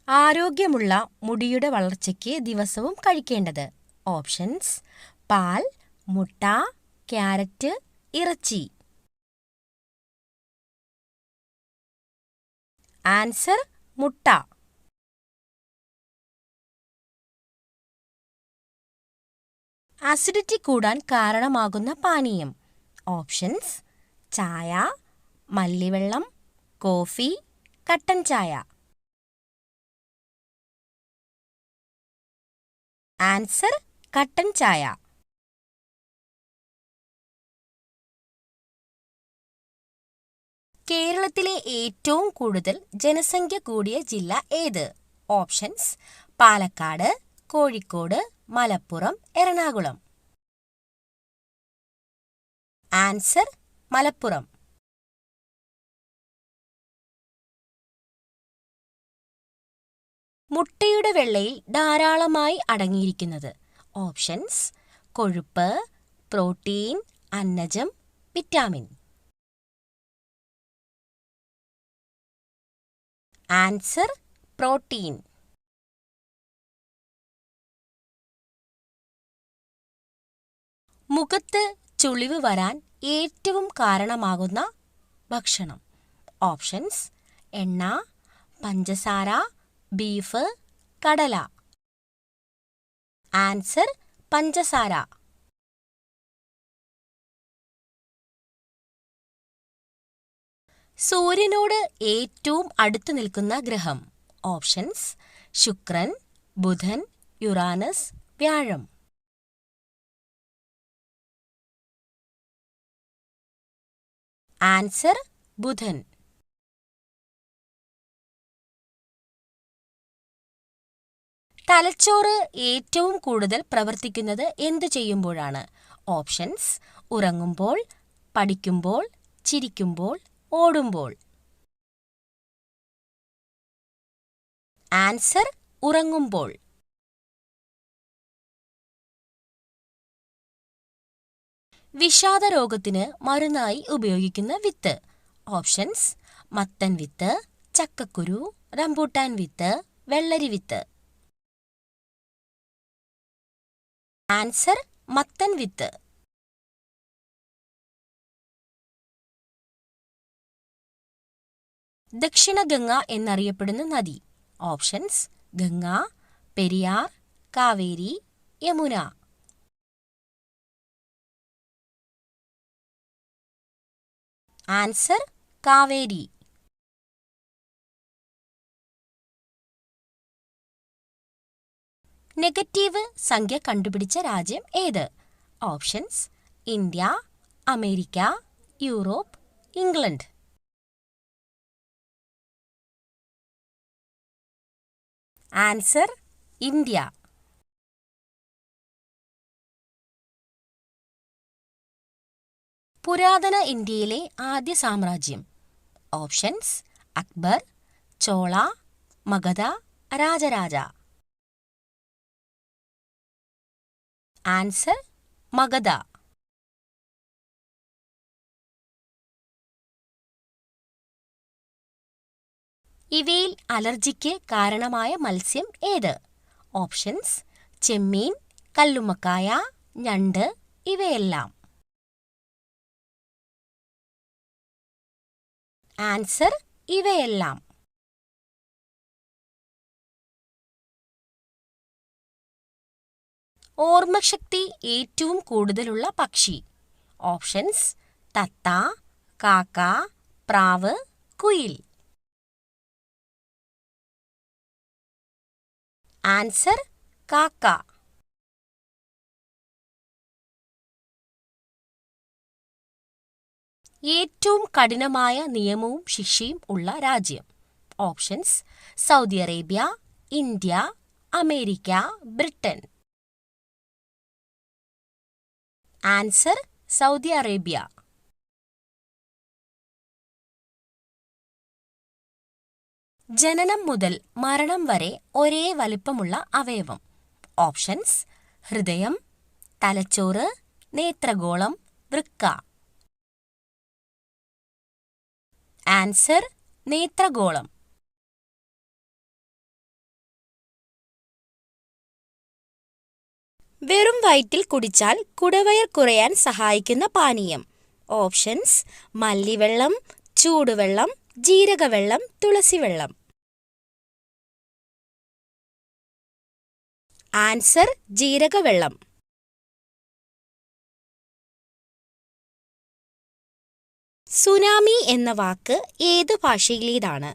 ആരോഗ്യമുള്ള മുടിയുടെ വളർച്ചയ്ക്ക് ദിവസവും കഴിക്കേണ്ടത്. ഓപ്ഷൻസ്: പാൽ, മുട്ട, ക്യാരറ്റ്, ഇറച്ചി. ആൻസർ: മുട്ട. അസിഡിറ്റി കൂടാൻ കാരണമാകുന്ന പാനീയം. ഓപ്ഷൻസ്: ചായ, മല്ലിവെള്ളം, കോഫി, കട്ടൻ ചായ. ആൻസർ: കട്ടൻ ചായ. കേരളത്തിലെ ഏറ്റവും കൂടുതൽ ജനസംഖ്യ കൂടിയ ജില്ല ഏത്? ഓപ്ഷൻസ്: പാലക്കാട്, കോഴിക്കോട്, മലപ്പുറം, എറണാകുളം. ആൻസർ: മലപ്പുറം. മുട്ടയുടെ വെള്ളയിൽ ധാരാളമായി അടങ്ങിയിരിക്കുന്നത്. ഓപ്ഷൻസ്: കൊഴുപ്പ്, പ്രോട്ടീൻ, അന്നജം, വിറ്റാമിൻ. Answer: protein. മുഖത്ത് ചുളിവ് വരാൻ ഏറ്റവും കാരണമാകുന്ന ഭക്ഷണം. ഓപ്ഷൻസ്: എണ്ണ, പഞ്ചസാര, ബീഫ്, കടല. ആൻസർ: പഞ്ചസാര. സൂര്യനോട് ഏറ്റവും അടുത്ത് നിൽക്കുന്ന ഗ്രഹം. ഓപ്ഷൻസ്: ശുക്രൻ, ബുധൻ, യുറാനസ്, വ്യാഴം. ആൻസർ: ബുധൻ. തലച്ചോറ് ഏറ്റവും കൂടുതൽ പ്രവർത്തിക്കുന്നത് എന്തു ചെയ്യുമ്പോഴാണ്? ഓപ്ഷൻസ്: ഉറങ്ങുമ്പോൾ, പഠിക്കുമ്പോൾ, ചിരിക്കുമ്പോൾ, ഓടുമ്പോൾ. ആൻസർ: ഉറങ്ങുമ്പോൾ. വിഷാദരോഗത്തിന് മരുന്നായി ഉപയോഗിക്കുന്ന വിത്ത്. ഓപ്ഷൻസ്: മത്തൻ വിത്ത്, ചക്കക്കുരു, റംബൂട്ടാൻ വിത്ത്, വെള്ളരി വിത്ത്. ആൻസർ: മത്തൻ വിത്ത്. ദക്ഷിണ ഗംഗ എന്നറിയപ്പെടുന്ന നദി. Options: Ganga, Periyar, Kaveri, Yamuna. Answer: Kaveri. Negative സംഖ്യ കണ്ടുപിടിച്ച രാജ്യം ഏത്? Options: India, America, Europe, England. Answer: India. പുരാതന ഇന്ത്യയിലെ ആദ്യ സാമ്രാജ്യം. ഓപ്ഷൻസ്: അക്ബർ, ചോള, മഗധ, രാജരാജ. ആൻസർ: മഗധ. ഇവയിൽ അലർജിക്ക് കാരണമായ മത്സ്യം ഏത്? ഓപ്ഷൻസ്: ചെമ്മീൻ, കല്ലുമ്മക്കായ, ഞണ്ട്, ഇവയെല്ലാം. ആൻസർ: ഇവയെല്ലാം. ഓർമ്മശക്തി ഏറ്റവും കൂടുതലുള്ള പക്ഷി. ഓപ്ഷൻസ്: തത്ത, കാക്ക, പ്രാവ്, കുയിൽ. ആൻസർ: കാക്ക. ഏറ്റവും കഠിനമായ നിയമവും ശിക്ഷയും ഉള്ള രാജ്യം. Options: Saudi Arabia, India, America, Britain. Answer: Saudi Arabia. ജനനം മുതൽ മരണം വരെ ഒരേ വലിപ്പമുള്ള അവയവം. ഓപ്ഷൻസ്: ഹൃദയം, തലച്ചോറ്, നേത്രഗോളം, വൃക്ക. ആൻസർ: നേത്രഗോളം. വെറും വയറ്റിൽ കുടിച്ചാൽ കുടവയർ കുറയാൻ സഹായിക്കുന്ന പാനീയം. ഓപ്ഷൻസ്: മല്ലിവെള്ളം, ചൂടുവെള്ളം, ജീരകവെള്ളം, തുളസിവെള്ളം. ആൻസർ: ജീരകവെള്ളം. സുനാമി എന്ന വാക്ക് ഏത് ഭാഷയിലേതാണ്?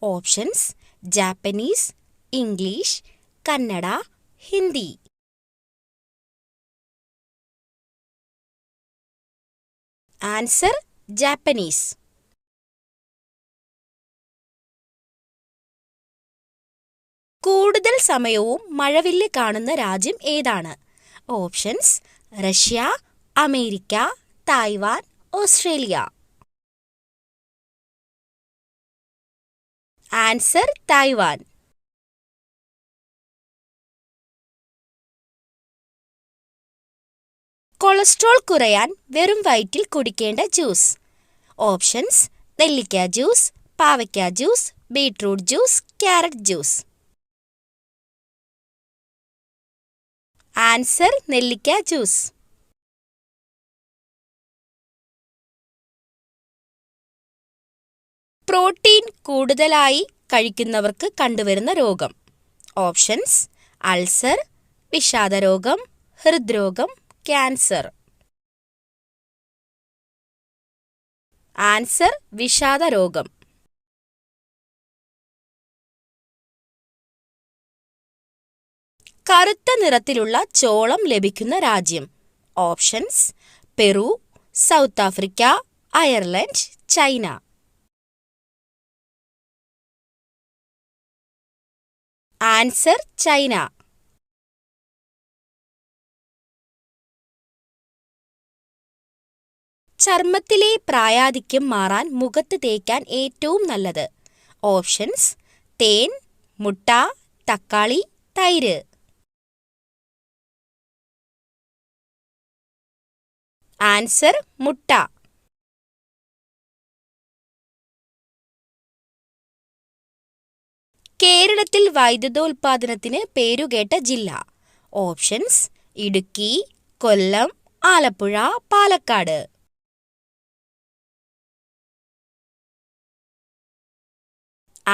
Options: Japanese, English, Kannada, Hindi. Answer: Japanese. കൂടുതൽ സമയവും മഴവില്ല് കാണുന്ന രാജ്യം ഏതാണ്? Options: Russia, America, Taiwan, Australia. Answer: Taiwan. Cholesterol കുറയാൻ വെറും വയറ്റിൽ കുടിക്കേണ്ട ജ്യൂസ്. ഓപ്ഷൻസ്: നെല്ലിക്ക ജ്യൂസ്, പാവയ്ക്ക juice, beetroot juice, carrot juice. Answer: നെല്ലിക്ക ജ്യൂസ്. പ്രോട്ടീൻ കൂടുതലായി കഴിക്കുന്നവർക്ക് കണ്ടുവരുന്ന രോഗം. ഓപ്ഷൻസ്: അൾസർ, വിഷാദരോഗം, ഹൃദ്രോഗം, ക്യാൻസർ. ആൻസർ: വിഷാദരോഗം. കറുത്ത നിറത്തിലുള്ള ചോളം ലഭിക്കുന്ന രാജ്യം. Options: Peru, south Africa, Ireland, China. Answer: China. ചർമ്മത്തിലെ പ്രായാധിക്യം മാറാൻ മുഖത്ത് തേക്കാൻ ഏറ്റവും നല്ലത്. ഓപ്ഷൻസ്: തേൻ, മുട്ട, തക്കാളി, തൈര്. ആൻസർ: മുട്ട. കേരളത്തിൽ വൈദ്യുതോൽപാദനത്തിന് പേരുകേട്ട ജില്ല. ഓപ്ഷൻസ്: ഇടുക്കി, കൊല്ലം, ആലപ്പുഴ, പാലക്കാട്.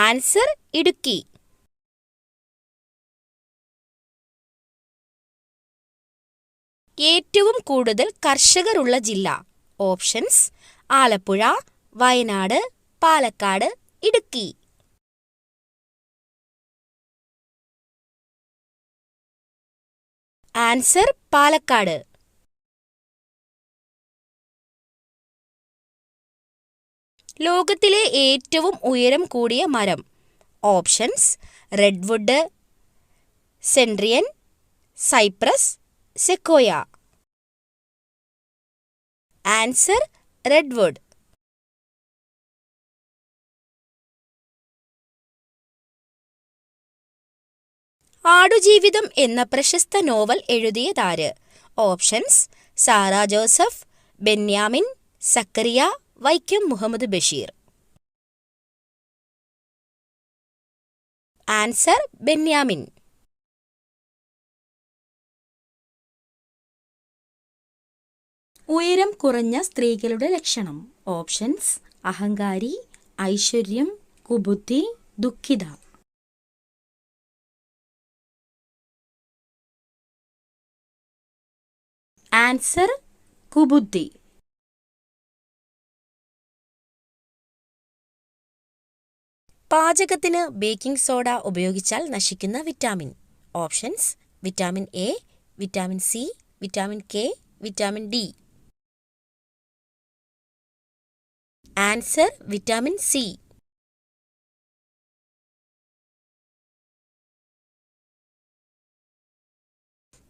ആൻസർ: ഇടുക്കി. ഏറ്റവും കൂടുതൽ കർഷകരുള്ള ജില്ല. ഓപ്ഷൻസ്: ആലപ്പുഴ, വയനാട്, പാലക്കാട്, ഇടുക്കി. ആൻസർ: പാലക്കാട്. ലോകത്തിലെ ഏറ്റവും ഉയരം കൂടിയ മരം. Options: redwood, centurion, cypress, sequoia. Answer: redwood. Aadujeevitham എന്ന പ്രശസ്ത നോവൽ എഴുതിയതാര്? ഓപ്ഷൻസ്: സാറാ ജോസഫ്, ബെന്യാമിൻ, സക്കറിയ, വൈക്കം മുഹമ്മദ് ബഷീർ. ആൻസർ: ബെന്യാമിൻ. ഉയരം കുറഞ്ഞ സ്ത്രീകളുടെ ലക്ഷണം. ഓപ്ഷൻസ്: അഹങ്കാരി, ഐശ്വര്യം, കുബുദ്ധി, ദുഃഖിത. ആൻസർ: കുബുദ്ധി. പാചകത്തിന് ബേക്കിംഗ് സോഡ ഉപയോഗിച്ചാൽ നശിക്കുന്ന vitamin. Options: vitamin A, vitamin C, vitamin K, vitamin D. Answer: vitamin C.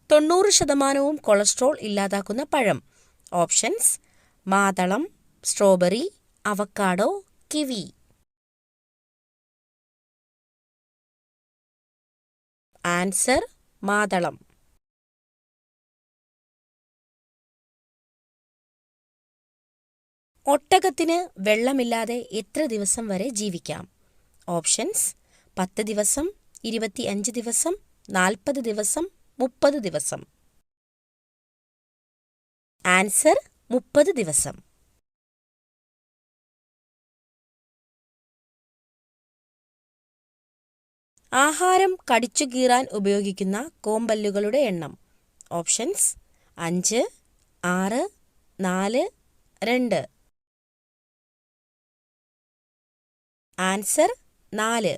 90% cholesterol ഇല്ലാതാക്കുന്ന പഴം. ഓപ്ഷൻസ്: മാതളം, സ്ട്രോബെറി, അവക്കാഡോ, കിവി. ആൻസർ: മാതളം. ഒട്ടകത്തിന് വെള്ളമില്ലാതെ എത്ര ദിവസം വരെ ജീവിക്കാം? ഓപ്ഷൻസ്: 10 ദിവസം, 25 ദിവസം, 40 ദിവസം, 30 ദിവസം. ആൻസർ 30 ദിവസം. ആഹാരം കടിച്ചു കീറാൻ ഉപയോഗിക്കുന്ന കോമ്പല്ലുകളുടെ എണ്ണം. ഓപ്ഷൻസ് 5, 6, 4, 2. ആൻസർ 4.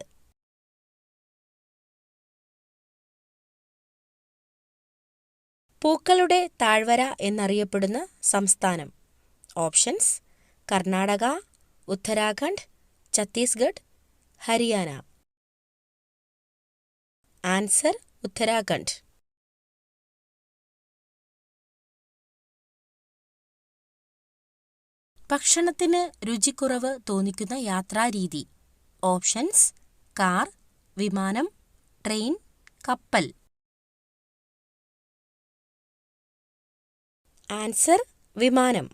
പൂക്കളുടെ താഴ്വര എന്നറിയപ്പെടുന്ന സംസ്ഥാനം. ഓപ്ഷൻസ് കർണാടക, ഉത്തരാഖണ്ഡ്, ഛത്തീസ്ഗഡ്, ഹരിയാന. ആൻസർ ഉത്തരാഖണ്ഡ്. ഭക്ഷണത്തിന് രുചിക്കുറവ് തോന്നിക്കുന്ന യാത്രാരീതി. ഓപ്ഷൻസ് കാർ, വിമാനം, ട്രെയിൻ, കപ്പൽ. ആൻസർ വിമാനം.